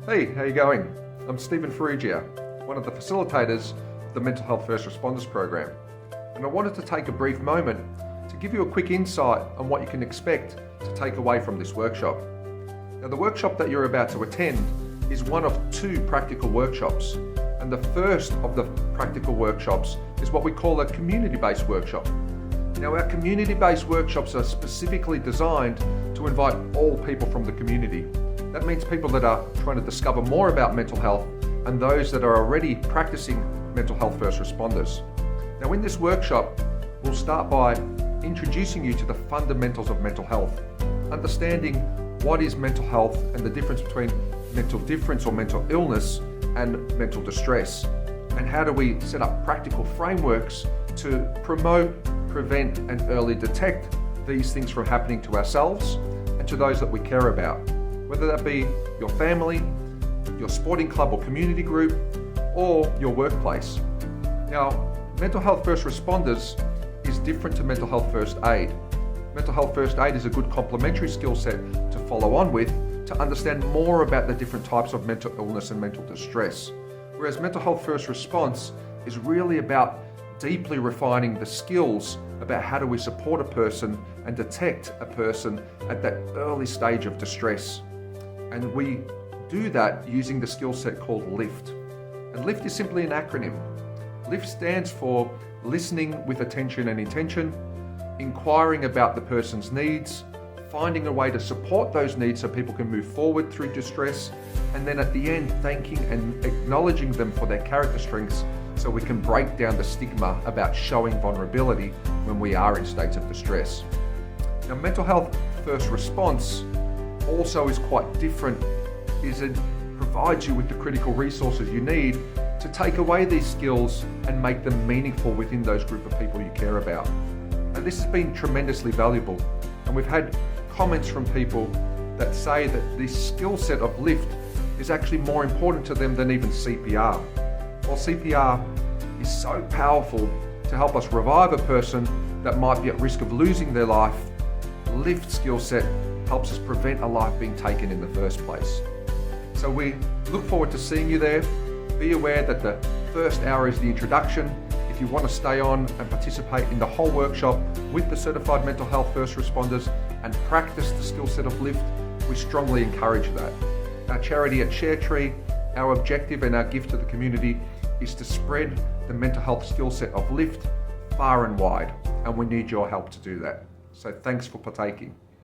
Hey, how you going? I'm Stephen Ferrugia, one of the facilitators of the Mental Health First Responders program, and I wanted to take a brief moment to give you a quick insight on what you can expect to take away from this workshop. Now, the workshop that you're about to attend is one of two practical workshops, and the first of the practical workshops is what we call a community-based workshop. Now, our community-based workshops are specifically designed to invite all people from the community. That means people that are trying to discover more about mental health and those that are already practicing mental health first responders. Now, in this workshop, we'll start by introducing you to the fundamentals of mental health, understanding what is mental health and the difference between mental difference or mental illness and mental distress, and how do we set up practical frameworks to promote, prevent, and early detect these things from happening to ourselves and to those that we care about, whether that be your family, your sporting club or community group, or your workplace. Now, mental health first responders is different to mental health first aid. Mental health first aid is a good complementary skill set to follow on with to understand more about the different types of mental illness and mental distress. Whereas mental health first response is really about deeply refining the skills about how do we support a person and detect a person at that early stage of distress. And we do that using the skill set called LIFT. And LIFT is simply an acronym. LIFT stands for listening with attention and intention, inquiring about the person's needs, finding a way to support those needs so people can move forward through distress, and then at the end, thanking and acknowledging them for their character strengths so we can break down the stigma about showing vulnerability when we are in states of distress. Now, mental health first response also is quite different, is it provides you with the critical resources you need to take away these skills and make them meaningful within those group of people you care about. And this has been tremendously valuable, and we've had comments from people that say that this skill set of LIFT is actually more important to them than even CPR. While CPR is so powerful to help us revive a person that might be at risk of losing their life, LIFT skill set helps us prevent a life being taken in the first place. So we look forward to seeing you there. Be aware that the first hour is the introduction. If you want to stay on and participate in the whole workshop with the certified mental health first responders and practice the skill set of LIFT, we strongly encourage that. Our charity at ShareTree, our objective and our gift to the community is to spread the mental health skill set of LIFT far and wide, and we need your help to do that. So thanks for partaking.